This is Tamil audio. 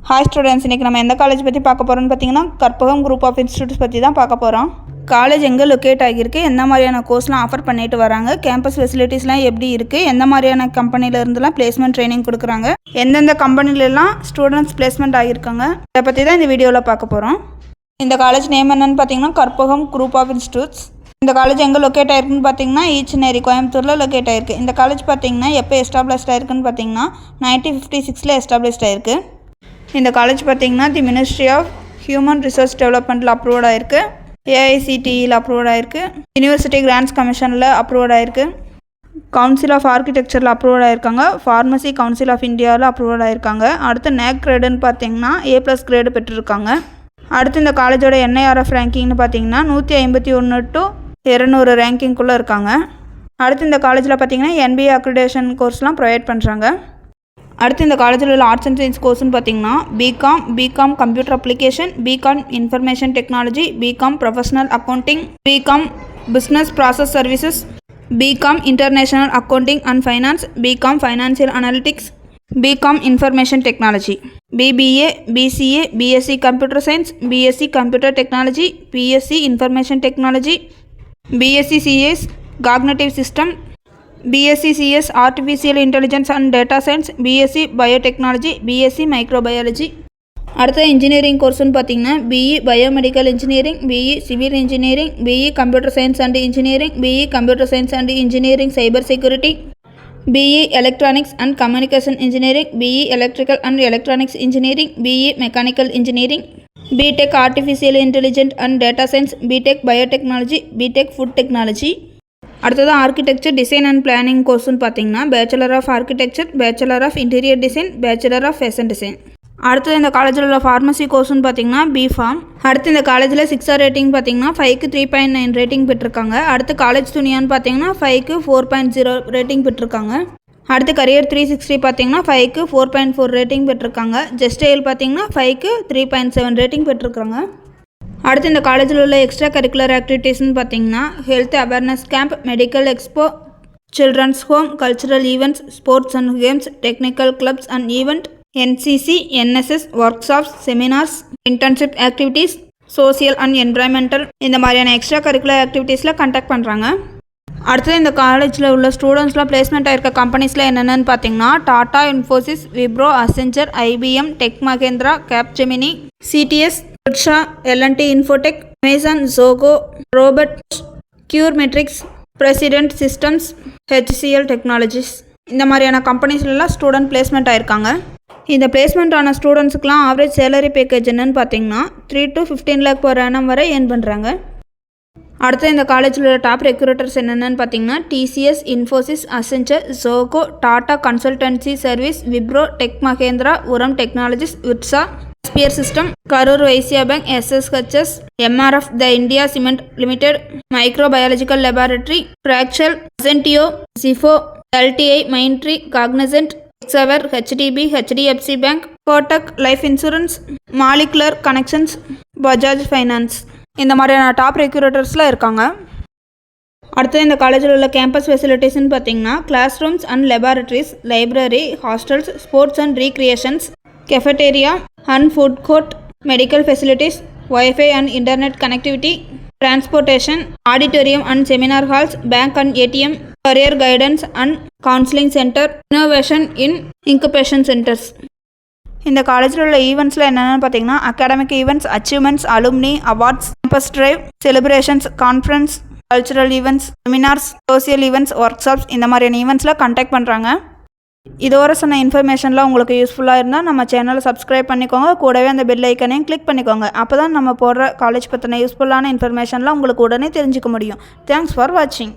ஹாய் ஸ்டூடெண்ட்ஸ், இன்றைக்கி நம்ம எந்த காலேஜ் பற்றி பார்க்க போகிறோம்னு பார்த்தீங்கன்னா கற்பகம் குரூப் ஆஃப் இன்ஸ்டியூட்ஸ் பற்றி தான் பார்க்க போகிறோம். காலேஜ் எங்கே லொக்கேட் ஆகியிருக்கு, எந்த மாதிரியான கோர்ஸ்லாம் ஆஃபர் பண்ணிட்டு வராங்க, கேம்பஸ் ஃபெசிலிட்டிஸ்லாம் எப்படி இருக்குது, எந்த மாதிரியான கம்பெனிலேருந்துலாம் பிளேஸ்மெண்ட் ட்ரைனிங் கொடுக்குறாங்க, எந்தெந்த கம்பெனிலலாம் ஸ்டூடெண்ட்ஸ் பிளேஸ்மெண்ட் ஆகியிருக்காங்க, இதை பற்றி தான் இந்த வீடியோவில் பார்க்க போகிறோம். இந்த காலேஜ் நேம் என்னென்னு பார்த்தீங்கன்னா கற்பகம் குரூப் ஆஃப் இன்ஸ்டியூட்ஸ். இந்த காலேஜ் எங்கே லொக்கேட் ஆயிருக்குன்னு பார்த்தீங்கன்னா ஈச்சனேரி கோயம்புத்தூரில் லொக்கேட் ஆயிருக்கு. இந்த காலேஜ் பார்த்தீங்கன்னா எப்போ எஸ்டாப்ளிஷ்ட் ஆயிருக்குன்னு பார்த்தீங்கன்னா 1956 எஸ்டாப்ளிஷ்ட் ஆயிருக்கு. இந்த காலேஜ் பார்த்தீங்கன்னா the ministry of human resource டெவலப்மெண்ட்டில் அப்ரூவ்ட் ஆயிருக்கு, ஏஐசிடியில் அப்ரூவ்ட் ஆயிருக்கு, யூனிவர்சிட்டி கிராண்ட்ஸ் கமிஷனில் அப்ரூவ்ட் ஆயிருக்கு, கவுன்சில் ஆஃப் ஆர்கிடெக்சரில் அப்ரூவ்ட் ஆயிருக்காங்க, ஃபார்மசி கவுன்சில் ஆஃப் இந்தியாவில் அப்ரூவ்ட் ஆயிருக்காங்க. அடுத்து நேக் கிரேடுன்னு பார்த்தீங்கன்னா A+ கிரேடு பெற்றிருக்காங்க. அடுத்து இந்த காலேஜோட NIRF ரேங்கிங்னு பார்த்தீங்கன்னா 151 to 200 ரேங்கிங்குள்ளே இருக்காங்க. அடுத்து இந்த காலேஜில் பார்த்தீங்கன்னா NBA அக்ரிடேஷன் கோர்ஸ்லாம் ப்ரொவைட் பண்ணுறாங்க. அடுத்து இந்த காலேஜில் உள்ள ஆர்ட்ஸ் அண்ட் சயின்ஸ் கோர்ஸ்னு பார்த்தீங்கன்னா BCom computer application, BCom information technology, BCom professional accounting, BCom business process services, BCom international accounting and finance, BCom financial analytics, BCom information technology, BBA, BCA, BSc computer science, BSc computer technology, BSc information technology, BSc CS cognitive system, BSc CS artificial intelligence and data science, BSc biotechnology, BSc microbiology. அடுத்த இன்ஜினியரிங் கோர்ஸ்னு பார்த்தீங்கன்னா BE biomedical engineering, BE civil engineering, BE computer science and engineering, BE computer science and engineering cyber security, BE electronics and communication engineering, BE electrical and electronics engineering, BE mechanical engineering, BTech artificial intelligent and data science, BTech biotechnology, BTech food technology. அடுத்தது ஆர்கிடெக்சர் டிசைன் அண்ட் பிளானிங் கோர்ஸ்னு பார்த்தீங்கன்னா bachelor of architecture, bachelor of interior design, bachelor of fashion design. அடுத்தது இந்த காலேஜில் உள்ள ஃபார்மசி கோர்ஸ்னு பார்த்தீங்கன்னா B.Pharm. அடுத்து இந்த காலேஜில் 6 ரேட்டிங் பார்த்தீங்கன்னா 5க்கு 3.9 ரேட்டிங் பெற்றிருக்காங்க. அடுத்து காலேஜ் துணியான்னு பார்த்தீங்கன்னா 5க்கு 4.0 ரேட்டிங் பெற்றிருக்காங்க. அடுத்து கரியர் 360 பார்த்தீங்கன்னா 5க்கு 4.4 ரேட்டிங் பெற்றிருக்காங்க. ஜஸ்டைல் பார்த்தீங்கன்னா 5க்கு 3.7 ரேட்டிங் பெற்றிருக்காங்க. அடுத்து இந்த காலேஜில் உள்ள எக்ஸ்ட்ரா கரிக்குலர் ஆக்டிவிட்டீஸ்னு பார்த்தீங்கன்னா health awareness camp, medical expo, children's home, cultural events, sports and games, technical clubs and event, NCC, NSS, workshops, seminars, internship activities, social and environmental இந்த மாதிரியான எக்ஸ்ட்ரா கரிக்குலர் ஆக்டிவிட்டீஸில் கண்டக்ட் பண்ணுறாங்க. அடுத்தது இந்த காலேஜில் உள்ள ஸ்டூடெண்ட்ஸ்லாம் பிளேஸ்மெண்ட் ஆகிருக்க கம்பெனிஸில் என்னென்னு பார்த்தீங்கன்னா Tata, Infosys, Wipro, Accenture, IBM, tech Mahindra, Capgemini, CTS, உட்ஷா, L&T Infotech, Amazon, Zoho, robot, cure metrics, president systems, HCL technologies இந்த மாதிரியான கம்பெனிஸ்லாம் ஸ்டூடெண்ட் பிளேஸ்மெண்ட் ஆகிருக்காங்க. இந்த பிளேஸ்மெண்ட் ஆன ஸ்டூடெண்ட்ஸுக்குலாம் ஆவரேஜ் சேலரி பேக்கேஜ் என்னென்னு பார்த்தீங்கன்னா 3 to 15 lakh per annum வரை ஏர்ன் பண்ணுறாங்க. அடுத்து இந்த காலேஜில் உள்ள டாப் ரெக்ரூட்டர்ஸ் என்னென்னு பார்த்தீங்கன்னா TCS, Infosys, Accenture, Zoho, Tata consultancy service, Wipro, tech Mahindra, உரம் டெக்னாலஜிஸ், உட்ஷா, sphere system, Karur Vysya bank, SSHS, MRF, the India cement limited, microbiological laboratory, பிராக்சல், அசென்டியோ, ஜிஃபோ, LTI, மைண்ட்ரி, காக்னிசன்ட், எக்ஸவர், HDB, HDFC bank, Kotak life insurance, molecular connections, Bajaj finance இந்த மாதிரியான டாப் ரெக்ரூட்டர்ஸ்லாம் இருக்காங்க. அடுத்து இந்த காலேஜில் உள்ள கேம்பஸ் ஃபெசிலிட்டிஸ்னு பார்த்தீங்கன்னா classrooms and laboratories, library, hostels, sports and recreations, cafeteria and food court, medical facilities, wifi and internet connectivity, transportation, auditorium and seminar halls, bank and ATM, career guidance and counselling centre, innovation in incubation centres. இந்த காலேஜில் உள்ள ஈவெண்ட்ஸில் என்னென்னு பார்த்தீங்கன்னா academic events, achievements, alumni, awards, campus drive, celebrations, conference, cultural events, seminars, social events, workshops இந்த மாதிரியான ஈவெண்ட்ஸில் கண்டக்ட் பண்ணுறாங்க. இதுவரை சொன்ன இன்ஃபர்மேஷன்லாம் உங்களுக்கு யூஸ்ஃபுல்லாக இருந்தால் நம்ம சேனலை சப்ஸ்கிரைப் பண்ணிக்கோங்க, கூடவே அந்த பெல் ஐக்கனையும் கிளிக் பண்ணிக்கோங்க. அப்போ தான் நம்ம போடுற காலேஜ் பற்றின யூஸ்ஃபுல்லான இன்ஃபர்மேஷன்லாம் உங்களுக்கு உடனே தெரிஞ்சுக்க முடியும். தேங்க்ஸ் ஃபார் வாட்சிங்.